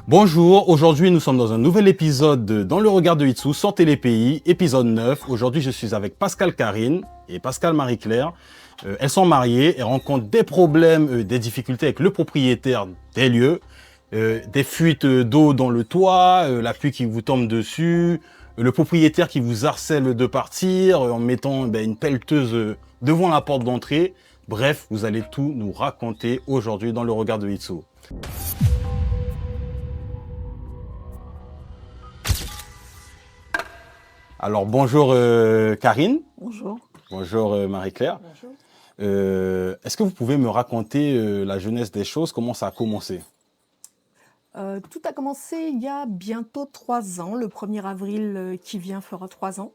Bonjour, aujourd'hui nous sommes dans un nouvel épisode de Dans le regard de Hitsou, Sortez les pays, épisode 9. Aujourd'hui je suis avec Pascal Karine et Pascal Marie-Claire. Elles sont mariées et rencontrent des problèmes, des difficultés avec le propriétaire des lieux, des fuites d'eau dans le toit, la pluie qui vous tombe dessus, le propriétaire qui vous harcèle de partir en mettant une pelleteuse devant la porte d'entrée. Bref, vous allez tout nous raconter aujourd'hui dans le regard de Hitsou. Alors bonjour Karine. Bonjour. Bonjour Marie-Claire. Bonjour. Est-ce que vous pouvez me raconter la jeunesse des choses, comment ça a commencé? Tout a commencé il y a bientôt 3 ans. Le 1er avril qui vient fera 3 ans.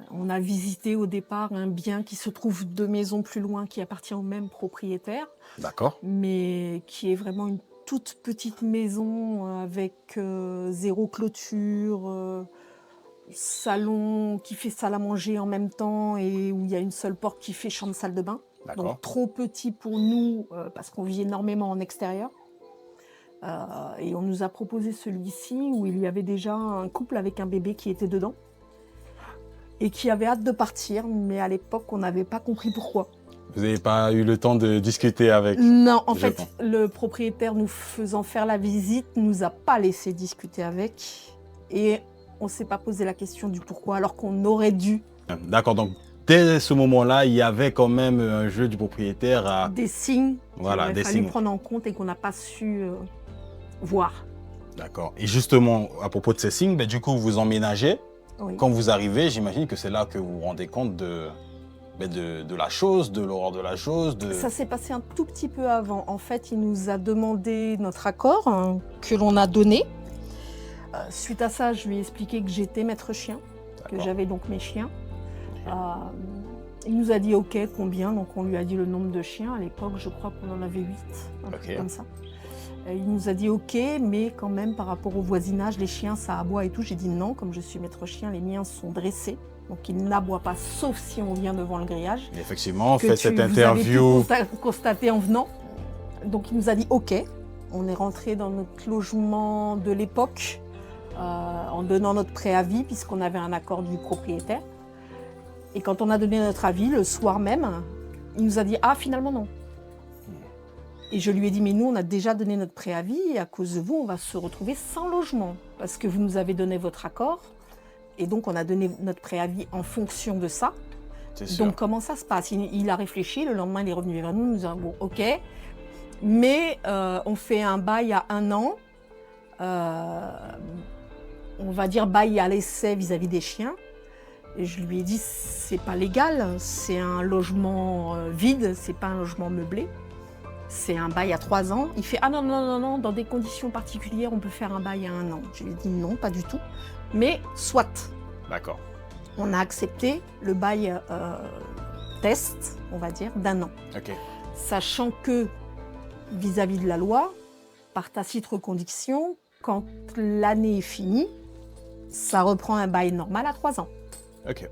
On a visité au départ un bien qui se trouve 2 maisons plus loin, qui appartient au même propriétaire, D'accord. mais qui est vraiment une toute petite maison avec 0 clôture, salon qui fait salle à manger en même temps et où il y a une seule porte qui fait chambre salle de bain. D'accord. Donc trop petit pour nous parce qu'on vit énormément en extérieur. Et on nous a proposé celui-ci où il y avait déjà un couple avec un bébé qui était dedans et qui avait hâte de partir, mais à l'époque on n'avait pas compris pourquoi. Vous n'avez pas eu le temps de discuter avec? Non, en Je fait, pense. le propriétaire nous faisant faire la visite nous a pas laissé discuter avec et on ne s'est pas posé la question du pourquoi alors qu'on aurait dû. D'accord, donc dès ce moment-là, il y avait quand même un jeu du propriétaire à... Des signes Voilà, qu'il des aurait fallu signes. prendre en compte et qu'on n'a pas su voir. D'accord. Et justement, à propos de ces signes, du coup, vous emménagez. Oui. Quand vous arrivez, j'imagine que c'est là que vous vous rendez compte de la chose, de l'horreur de la chose. Ça s'est passé un tout petit peu avant. En fait, il nous a demandé notre accord que l'on a donné. Suite à ça, je lui ai expliqué que j'étais maître chien, que D'accord. j'avais donc mes chiens. Il nous a dit OK, combien? Donc on lui a dit le nombre de chiens. À l'époque, je crois qu'on en avait 8, un truc Ok. comme ça. Il nous a dit OK, mais quand même par rapport au voisinage, les chiens ça aboie et tout. J'ai dit non, comme je suis maître chien, les miens sont dressés. Donc ils n'aboient pas, sauf si on vient devant le grillage. Et effectivement, on Que fait cette vous avez interview. pu constater en venant. Donc il nous a dit OK. On est rentré dans notre logement de l'époque en donnant notre préavis puisqu'on avait un accord du propriétaire. Et quand on a donné notre avis, le soir même, il nous a dit ah finalement non. Et je lui ai dit mais nous on a déjà donné notre préavis et à cause de vous on va se retrouver sans logement parce que vous nous avez donné votre accord et donc on a donné notre préavis en fonction de ça. C'est sûr. Donc comment ça se passe? Il a réfléchi, le lendemain il est revenu vers nous, nous a dit bon ok, mais on fait un bail à 1 an, on va dire bail à l'essai vis-à-vis des chiens. Et je lui ai dit c'est pas légal, c'est un logement vide, c'est pas un logement meublé. C'est un bail à 3 ans. Il fait ah non, non, non, non, dans des conditions particulières, on peut faire un bail à 1 an. Je lui ai dit non, pas du tout. Mais soit. D'accord. On a accepté le bail test, on va dire, d'1 an. Ok. Sachant que, vis-à-vis de la loi, par tacite reconduction, quand l'année est finie, ça reprend un bail normal à 3 ans. Ok.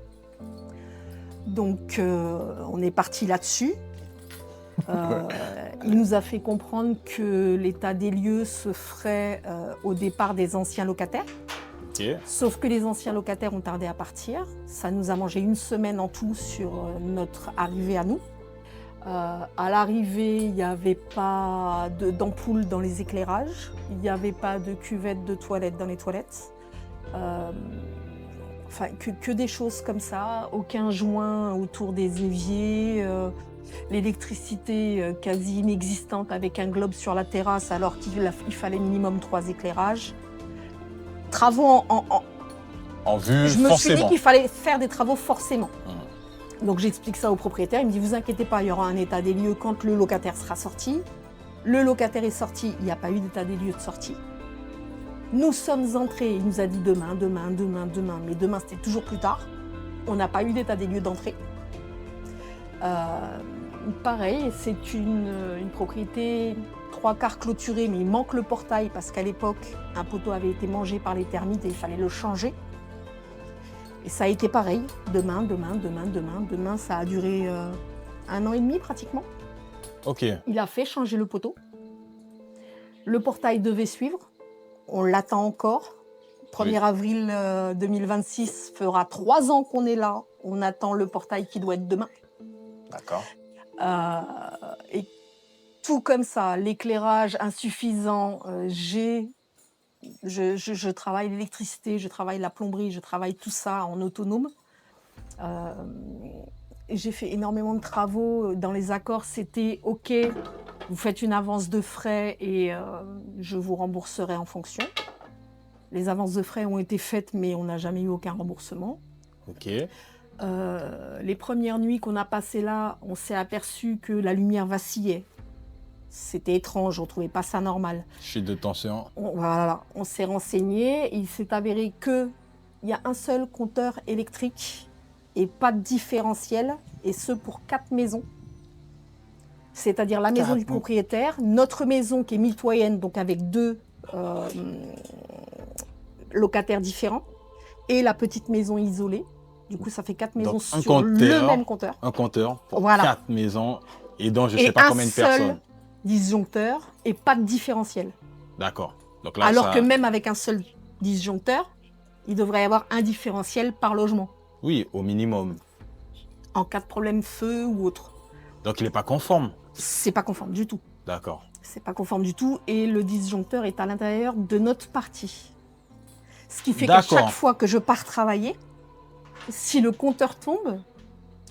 Donc, on est parti là-dessus. Il nous a fait comprendre que l'état des lieux se ferait au départ des anciens locataires. Ok. Sauf que les anciens locataires ont tardé à partir. Ça nous a mangé 1 semaine en tout sur notre arrivée à nous. À l'arrivée, il n'y avait pas d'ampoule dans les éclairages. Il n'y avait pas de cuvette de toilette dans les toilettes. Enfin, que des choses comme ça. Aucun joint autour des éviers. L'électricité quasi inexistante avec un globe sur la terrasse alors qu'il fallait minimum 3 éclairages. Travaux En vue, je me suis dit forcément. qu'il fallait faire des travaux forcément. Donc j'explique ça au propriétaire, il me dit vous inquiétez pas, il y aura un état des lieux quand le locataire sera sorti. Le locataire est sorti, il n'y a pas eu d'état des lieux de sortie. Nous sommes entrés, il nous a dit demain, mais demain c'était toujours plus tard. On n'a pas eu d'état des lieux d'entrée. Pareil, c'est une propriété 3/4 clôturée, mais il manque le portail parce qu'à l'époque, un poteau avait été mangé par les termites et il fallait le changer. Et ça a été pareil, demain, ça a duré 1 an et demi pratiquement. Ok. Il a fait changer le poteau. Le portail devait suivre. On l'attend encore. 1er avril 2026 fera 3 ans qu'on est là. On attend le portail qui doit être demain. D'accord. Et tout comme ça, l'éclairage insuffisant, je travaille l'électricité, je travaille la plomberie, je travaille tout ça en autonome. J'ai fait énormément de travaux. Dans les accords, c'était OK, vous faites une avance de frais et je vous rembourserai en fonction. Les avances de frais ont été faites, mais on n'a jamais eu aucun remboursement. Ok. Les premières nuits qu'on a passées là, on s'est aperçu que la lumière vacillait. C'était étrange, on ne trouvait pas ça normal. Chute de tension. On s'est renseigné, il s'est avéré qu'il y a un seul compteur électrique et pas de différentiel, et ce pour 4 maisons. C'est-à-dire la maison du propriétaire, notre maison qui est mitoyenne, donc avec 2 locataires différents, et la petite maison isolée. Du coup, ça fait 4 maisons sur le même compteur. Un compteur pour 4 maisons, et donc je ne sais pas combien de personnes. Et un seul disjoncteur, et pas de différentiel. D'accord. Donc là, alors que même avec un seul disjoncteur, il devrait y avoir un différentiel par logement. Oui, au minimum. En cas de problème feu ou autre. Donc il n'est pas conforme. C'est pas conforme du tout. D'accord. C'est pas conforme du tout, et le disjoncteur est à l'intérieur de notre partie. Ce qui fait qu'à chaque fois que je pars travailler, si le compteur tombe,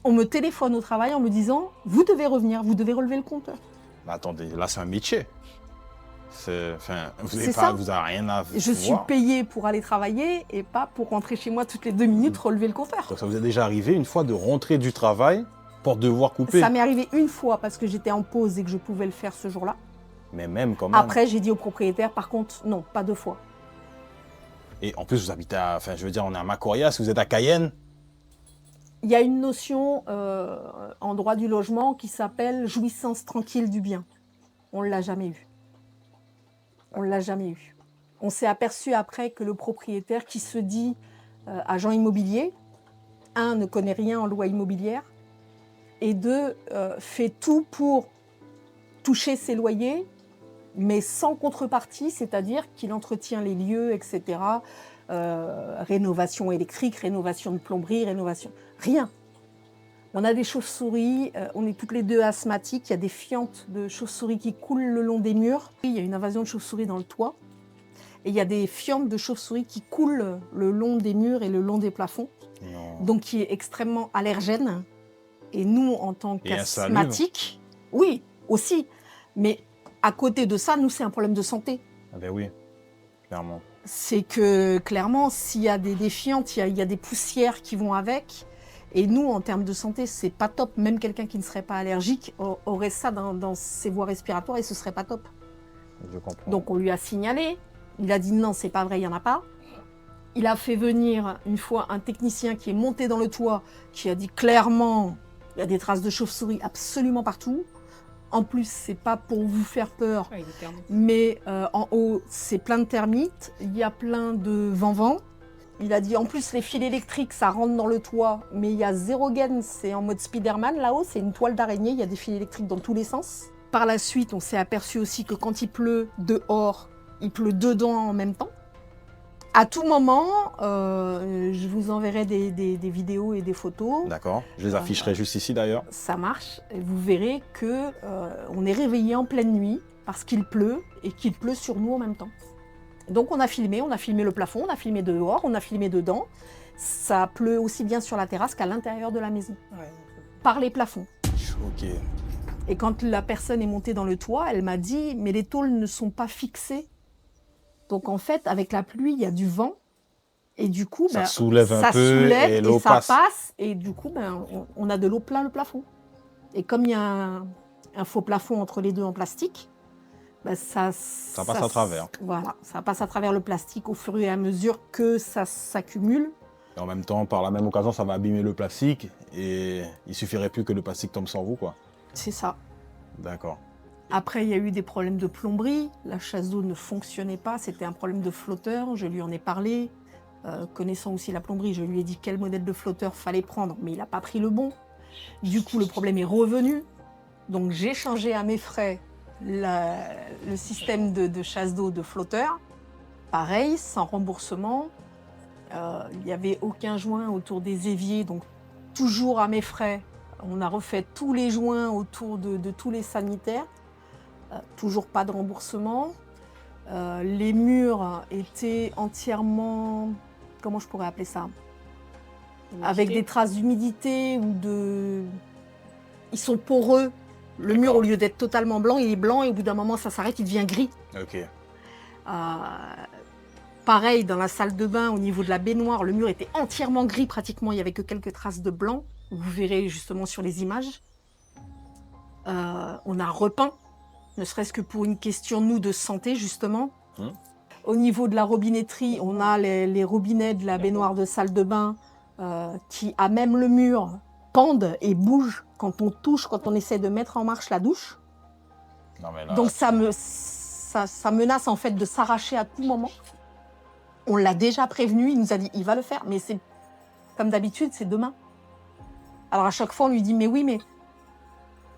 on me téléphone au travail en me disant « Vous devez revenir, vous devez relever le compteur ». Mais attendez, là c'est un métier. Vous n'avez rien à voir. Je suis payée pour aller travailler et pas pour rentrer chez moi toutes les 2 minutes relever le compteur. Donc ça vous est déjà arrivé une fois de rentrer du travail pour devoir couper? Ça m'est arrivé une fois parce que j'étais en pause et que je pouvais le faire ce jour-là. Mais même quand même. Après, j'ai dit au propriétaire, par contre, non, pas 2 fois. Et en plus, vous habitez à, on est à Macorias, vous êtes à Cayenne. Il y a une notion en droit du logement qui s'appelle jouissance tranquille du bien. On ne l'a jamais eu. On ne l'a jamais eu. On s'est aperçu après que le propriétaire qui se dit agent immobilier, 1, ne connaît rien en loi immobilière, et 2, fait tout pour toucher ses loyers, mais sans contrepartie, c'est-à-dire qu'il entretient les lieux, etc. Rénovation électrique, rénovation de plomberie, rénovation... Rien. On a des chauves-souris, on est toutes les 2 asthmatiques, il y a des fientes de chauves-souris qui coulent le long des murs. Il y a une invasion de chauves-souris dans le toit. Et il y a des fientes de chauves-souris qui coulent le long des murs et le long des plafonds. Non. Donc qui est extrêmement allergène. Et nous, en tant qu'asthmatiques, oui, aussi. Mais à côté de ça, nous, c'est un problème de santé. Ah ben oui, clairement. C'est que, clairement, s'il y a des défiantes, il y a des poussières qui vont avec. Et nous, en termes de santé, c'est pas top. Même quelqu'un qui ne serait pas allergique aurait ça dans ses voies respiratoires et ce serait pas top. Je comprends. Donc on lui a signalé. Il a dit non, c'est pas vrai, il n'y en a pas. Il a fait venir une fois un technicien qui est monté dans le toit, qui a dit clairement, il y a des traces de chauve-souris absolument partout. En plus, c'est pas pour vous faire peur, mais en haut, c'est plein de termites, il y a plein de vent-vent. Il a dit, en plus, les fils électriques, ça rentre dans le toit, mais il y a 0 gain, c'est en mode Spider-Man, là-haut, c'est une toile d'araignée, il y a des fils électriques dans tous les sens. Par la suite, on s'est aperçu aussi que quand il pleut dehors, il pleut dedans en même temps. À tout moment, je vous enverrai des vidéos et des photos. D'accord, je les afficherai juste ici d'ailleurs. Ça marche, et vous verrez que on est réveillé en pleine nuit parce qu'il pleut et qu'il pleut sur nous en même temps. Donc on a filmé le plafond, on a filmé dehors, on a filmé dedans. Ça pleut aussi bien sur la terrasse qu'à l'intérieur de la maison, par les plafonds. Ok. Et quand la personne est montée dans le toit, elle m'a dit « mais les tôles ne sont pas fixées ». Donc en fait, avec la pluie, il y a du vent. Et du coup, ça soulève un peu et l'eau passe. Et du coup, on a de l'eau plein le plafond. Et comme il y a un faux plafond entre les deux en plastique, ça passe à travers. Voilà, ça passe à travers le plastique au fur et à mesure que ça s'accumule. Et en même temps, par la même occasion, ça va abîmer le plastique et il suffirait plus que le plastique tombe sur vous, quoi. C'est ça. D'accord. Après, il y a eu des problèmes de plomberie. La chasse d'eau ne fonctionnait pas. C'était un problème de flotteur. Je lui en ai parlé. Connaissant aussi la plomberie, je lui ai dit quel modèle de flotteur fallait prendre, mais il n'a pas pris le bon. Du coup, le problème est revenu. Donc, j'ai changé à mes frais le système de chasse d'eau de flotteurs, pareil, sans remboursement. Il n'y avait aucun joint autour des éviers, donc toujours à mes frais. On a refait tous les joints autour de tous les sanitaires. Toujours pas de remboursement. Les murs étaient entièrement, comment je pourrais appeler ça? Avec des traces d'humidité ou de... Ils sont poreux. Le mur, au lieu d'être totalement blanc, il est blanc et au bout d'un moment, ça s'arrête, il devient gris. Ok. Pareil, dans la salle de bain, au niveau de la baignoire, le mur était entièrement gris pratiquement. Il n'y avait que quelques traces de blanc. Vous verrez justement sur les images. On a repeint, ne serait-ce que pour une question, nous, de santé, justement. Au niveau de la robinetterie, on a les robinets de la baignoire de salle de bain qui, à même le mur, pendent et bougent quand on touche, quand on essaie de mettre en marche la douche. Non, mais là... Donc ça menace en fait de s'arracher à tout moment. On l'a déjà prévenu, il nous a dit il va le faire, mais c'est comme d'habitude, c'est demain. Alors à chaque fois on lui dit mais oui, mais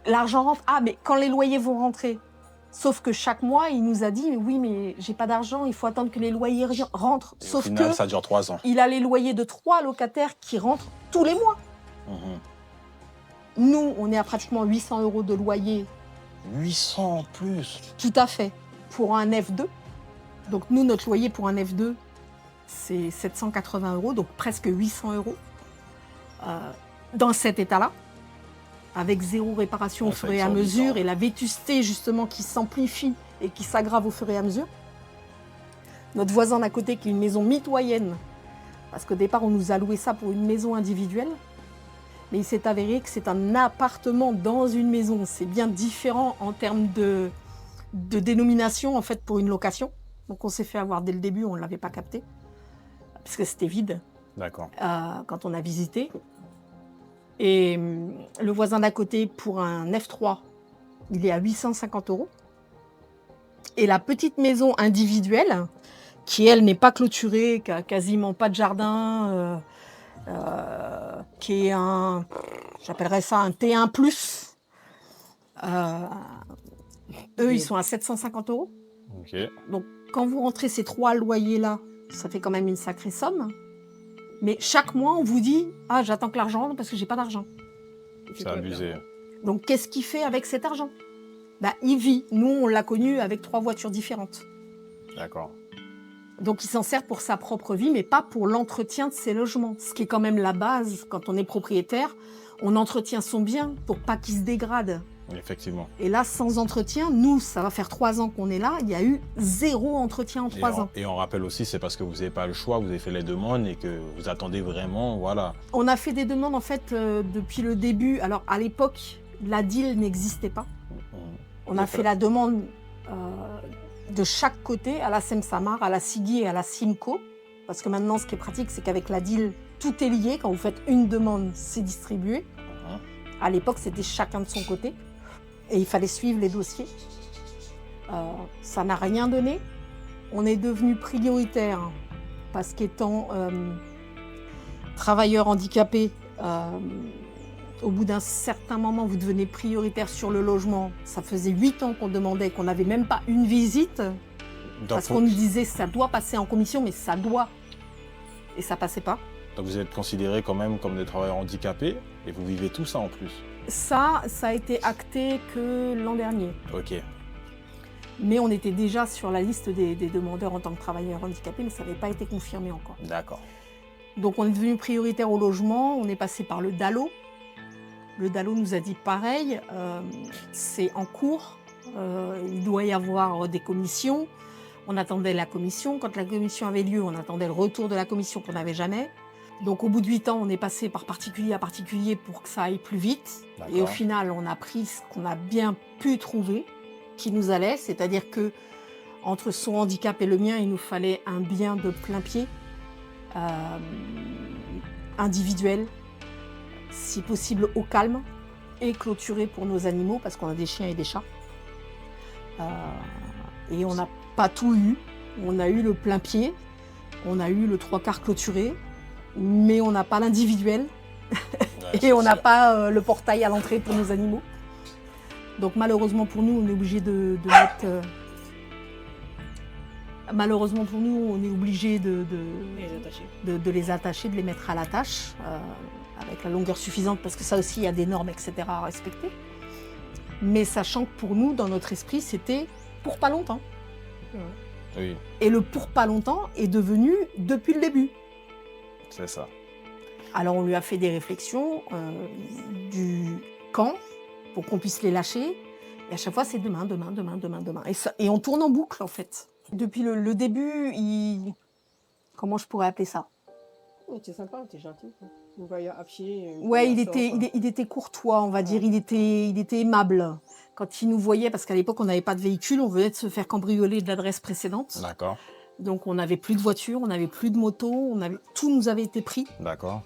l'argent rentre. Ah mais quand les loyers vont rentrer. Sauf que chaque mois il nous a dit mais oui mais j'ai pas d'argent, il faut attendre que les loyers rentrent. Et sauf au final, que ça dure 3 ans. il a les loyers de 3 locataires qui rentrent tous les mois. Nous on est à pratiquement 800 € de loyer. 800 en plus. Tout à fait, pour un F2. Donc nous, notre loyer pour un F2, c'est 780 €, donc presque 800 €. Dans cet état-là, avec zéro réparation au fur et à mesure, et la vétusté justement qui s'amplifie et qui s'aggrave au fur et à mesure. Notre voisin d'à côté, qui est une maison mitoyenne, parce qu'au départ, on nous a loué ça pour une maison individuelle, mais il s'est avéré que c'est un appartement dans une maison. C'est bien différent en termes de dénomination, en fait, pour une location. Donc, on s'est fait avoir dès le début, on ne l'avait pas capté, parce que c'était vide. D'accord. Quand on a visité. Et le voisin d'à côté, pour un F3, il est à 850 €. Et la petite maison individuelle, qui, elle, n'est pas clôturée, qui n'a quasiment pas de jardin, qui est j'appellerais ça un T1+. Eux, ils sont à 750 €. Ok. Donc, quand vous rentrez ces 3 loyers-là, ça fait quand même une sacrée somme. Mais chaque mois, on vous dit « Ah, j'attends que l'argent rentre parce que j'ai pas d'argent. » C'est abusé. Donc, qu'est-ce qu'il fait avec cet argent? Il vit. Nous, on l'a connu avec 3 voitures différentes. D'accord. Donc, il s'en sert pour sa propre vie, mais pas pour l'entretien de ses logements. Ce qui est quand même la base, quand on est propriétaire, on entretient son bien pour pas qu'il se dégrade. Effectivement. Et là, sans entretien, nous, ça va faire 3 ans qu'on est là, il y a eu 0 entretien en 3 ans. Et on rappelle aussi, c'est parce que vous n'avez pas le choix, vous avez fait les demandes et que vous attendez vraiment, voilà. On a fait des demandes, en fait, depuis le début. Alors, à l'époque, la DIL n'existait pas. On a fait la demande de chaque côté, à la SEM-Samar, à la SIGI et à la SIMCO. Parce que maintenant, ce qui est pratique, c'est qu'avec la DIL, tout est lié. Quand vous faites une demande, c'est distribué. À l'époque, c'était chacun de son côté. Et il fallait suivre les dossiers. Ça n'a rien donné. On est devenu prioritaire parce qu'étant travailleur handicapé, au bout d'un certain moment, vous devenez prioritaire sur le logement. Ça faisait 8 ans qu'on demandait, qu'on n'avait même pas une visite. Parce qu'on nous disait ça doit passer en commission, mais ça doit. Et ça passait pas. Donc vous êtes considérés quand même comme des travailleurs handicapés et vous vivez tout ça en plus. Ça a été acté que l'an dernier. Ok. Mais on était déjà sur la liste des demandeurs en tant que travailleurs handicapés, mais ça n'avait pas été confirmé encore. D'accord. Donc on est devenu prioritaire au logement, on est passé par le DALO. Le DALO nous a dit pareil, c'est en cours, il doit y avoir des commissions. On attendait la commission. Quand la commission avait lieu, on attendait le retour de la commission qu'on n'avait jamais. Donc au bout de 8 ans, on est passé par particulier à particulier pour que ça aille plus vite. Et au final, on a pris ce qu'on a bien pu trouver, qui nous allait. C'est-à-dire que entre son handicap et le mien, il nous fallait un bien de plein pied, individuel, si possible au calme, et clôturé pour nos animaux, parce qu'on a des chiens et des chats. Et on n'a pas tout eu. On a eu le plein pied, on a eu le 3/4 clôturé, mais on n'a pas l'individuel et on n'a pas le portail à l'entrée pour nos animaux. Donc malheureusement pour nous, on est obligé de mettre... malheureusement pour nous, on est obligé de les attacher, de les mettre à la tâche, avec la longueur suffisante, parce que ça aussi, il y a des normes, etc. à respecter. Mais sachant que pour nous, dans notre esprit, c'était pour pas longtemps. Oui, Et le pour pas longtemps est devenu depuis le début. c'est ça. Alors on lui a fait des réflexions du quand, pour qu'on puisse les lâcher. Et à chaque fois, c'est demain, demain, demain, demain, demain. Et on tourne en boucle, en fait. Depuis le début, comment je pourrais appeler ça? Il était sympa, il était gentil. Vous voyez à pied. Ouais, il était courtois, on va dire. Il était aimable. Quand il nous voyait, parce qu'à l'époque, on n'avait pas de véhicule, on venait de se faire cambrioler de l'adresse précédente. D'accord. Donc, on n'avait plus de voiture, on n'avait plus de moto, tout nous avait été pris. D'accord.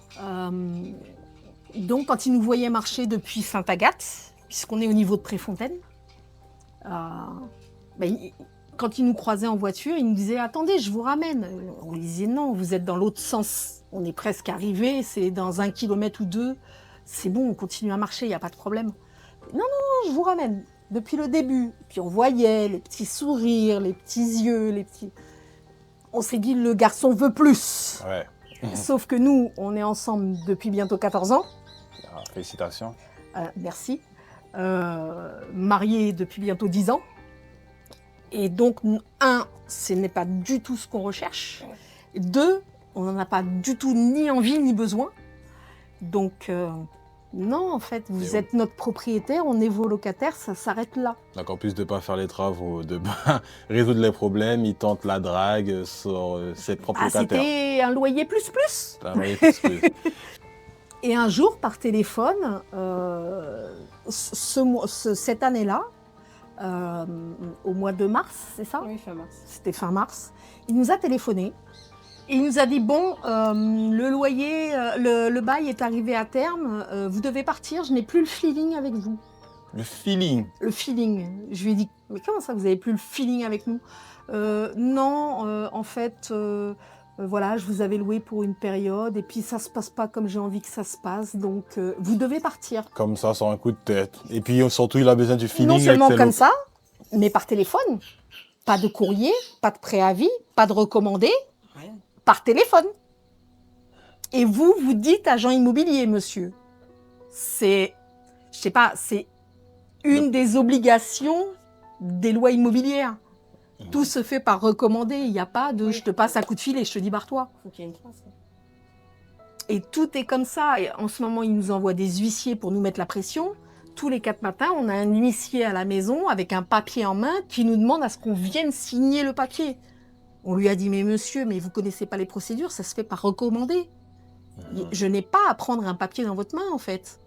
Donc, quand il nous voyait marcher depuis Sainte-Agathe, puisqu'on est au niveau de Préfontaine, quand il nous croisait en voiture, il nous disait « Attendez, je vous ramène ». On lui disait « Non, vous êtes dans l'autre sens. On est presque arrivé, c'est dans 1 kilomètre ou 2. C'est bon, on continue à marcher, il n'y a pas de problème. » Non, non, non, je vous ramène. Depuis le début. Puis on voyait les petits sourires, les petits yeux, On s'est dit « Le garçon veut plus. Ouais. » Sauf que nous, on est ensemble depuis bientôt 14 ans. Ah, félicitations. Merci. Mariés depuis bientôt 10 ans. Et donc, 1, ce n'est pas du tout ce qu'on recherche. 2, on n'en a pas du tout ni envie ni besoin. Donc, non, en fait, vous êtes notre propriétaire, on est vos locataires, ça s'arrête là. Donc, en plus de ne pas faire les travaux, de résoudre les problèmes, il tente la drague sur ses propres locataires. C'était un loyer plus plus. Un loyer plus plus. Et un jour, par téléphone, cette année-là, au mois de mars, c'est ça? Oui, fin mars. C'était fin mars. Il nous a téléphoné. Et il nous a dit, bon, le loyer, le bail est arrivé à terme, vous devez partir, je n'ai plus le feeling avec vous. Le feeling? Le feeling. Je lui ai dit, mais comment ça, vous n'avez plus le feeling avec nous? Non, en fait, voilà, je vous avais loué pour une période, et puis ça ne se passe pas comme j'ai envie que ça se passe, donc vous devez partir. Comme ça, sans un coup de tête. Et puis surtout, il a besoin du feeling. Non seulement comme ça, mais par téléphone. Pas de courrier, pas de préavis, pas de recommandé. Rien. Par téléphone. Et vous dites agent immobilier, monsieur. C'est, je sais pas, c'est une des obligations des lois immobilières. Tout se fait par recommandé. Il n'y a pas de je te passe un coup de fil et je te dis barre-toi. Faut qu'il y ait une trace. Et tout est comme ça. Et en ce moment, ils nous envoient des huissiers pour nous mettre la pression. Tous les 4 matins, on a un huissier à la maison avec un papier en main qui nous demande à ce qu'on vienne signer le papier. On lui a dit, mais monsieur, mais vous ne connaissez pas les procédures, ça se fait par recommandé. Je n'ai pas à prendre un papier dans votre main, en fait.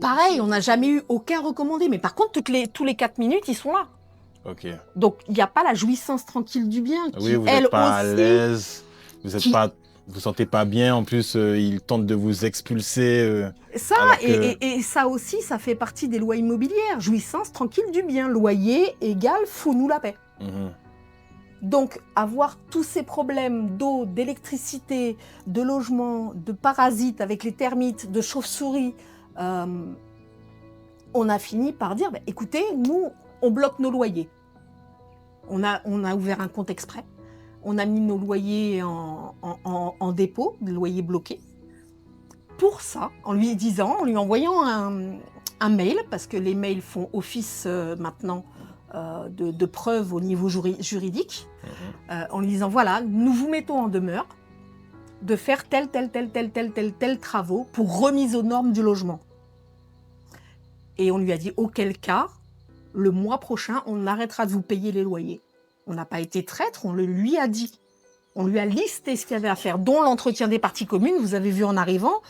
Pareil, on n'a jamais eu aucun recommandé. Mais par contre, tous les 4 minutes, ils sont là. Ok. Donc, il n'y a pas la jouissance tranquille du bien. Qui, Oui, vous elle n'êtes pas à aussi, l'aise. Vous êtes pas... Vous sentez pas bien, en plus, il tente de vous expulser. Ça, et ça aussi, ça fait partie des lois immobilières. Jouissance tranquille du bien. Loyer égal, fous-nous la paix. Donc, avoir tous ces problèmes d'eau, d'électricité, de logement, de parasites avec les termites, de chauves-souris, on a fini par dire, bah, écoutez, nous, on bloque nos loyers. On a ouvert un compte exprès. On a mis nos loyers en dépôt, des loyers bloqués. Pour ça, en lui envoyant un mail, parce que les mails font office maintenant de preuve au niveau juridique, en lui disant, voilà, nous vous mettons en demeure de faire tel travaux pour remise aux normes du logement. Et on lui a dit, auquel cas, le mois prochain, on arrêtera de vous payer les loyers. On n'a pas été traître, on le lui a dit. On lui a listé ce qu'il y avait à faire, dont l'entretien des parties communes. Vous avez vu en arrivant,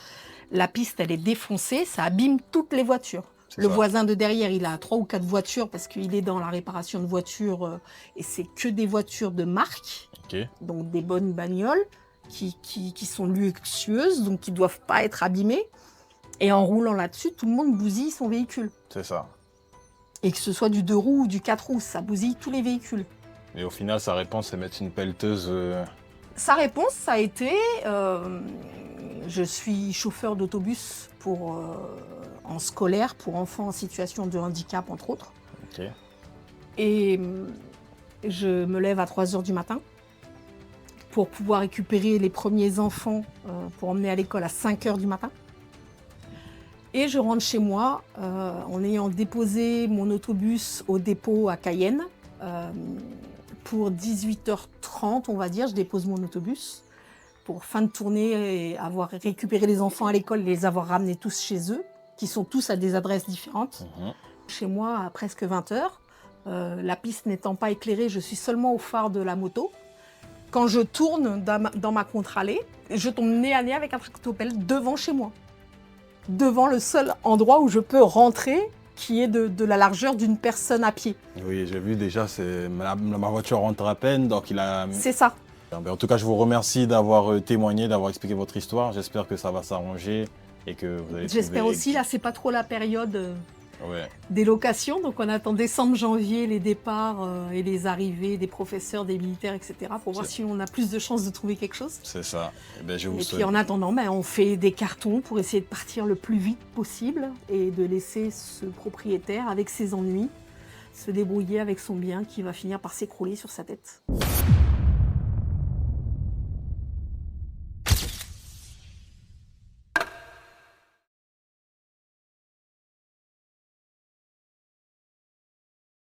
la piste, elle est défoncée, ça abîme toutes les voitures. Le voisin de derrière, il a 3 ou 4 voitures parce qu'il est dans la réparation de voitures et c'est que des voitures de marque, donc des bonnes bagnoles qui sont luxueuses, donc qui ne doivent pas être abîmées. Et en roulant là-dessus, tout le monde bousille son véhicule. C'est ça. Et que ce soit du 2 roues ou du 4 roues, ça bousille tous les véhicules. Et au final, sa réponse, c'est mettre une pelleteuse... Sa réponse, ça a été, Je suis chauffeur d'autobus en scolaire pour enfants en situation de handicap, entre autres. Ok. Et je me lève à 3 heures du matin pour pouvoir récupérer les premiers enfants pour emmener à l'école à 5 heures du matin. Et je rentre chez moi en ayant déposé mon autobus au dépôt à Cayenne. Pour 18h30, on va dire, je dépose mon autobus pour fin de tournée et avoir récupéré les enfants à l'école, les avoir ramenés tous chez eux, qui sont tous à des adresses différentes. Chez moi, à presque 20h, la piste n'étant pas éclairée, je suis seulement au phare de la moto. Quand je tourne dans ma contre-allée, je tombe nez à nez avec un tractopelle devant chez moi. Devant le seul endroit où je peux rentrer, qui est de la largeur d'une personne à pied. Oui, j'ai vu déjà, ma voiture rentre à peine, donc il a... C'est ça. En tout cas, je vous remercie d'avoir témoigné, d'avoir expliqué votre histoire. J'espère que ça va s'arranger et que vous allez J'espère trouver... aussi, là, c'est pas trop la période Ouais. des locations, donc on attend décembre, janvier, les départs et les arrivées des professeurs, des militaires, etc. pour voir si on a plus de chances de trouver quelque chose. C'est ça. Eh bien, je vous Et souhaite... puis en attendant, on fait des cartons pour essayer de partir le plus vite possible et de laisser ce propriétaire avec ses ennuis se débrouiller avec son bien qui va finir par s'écrouler sur sa tête.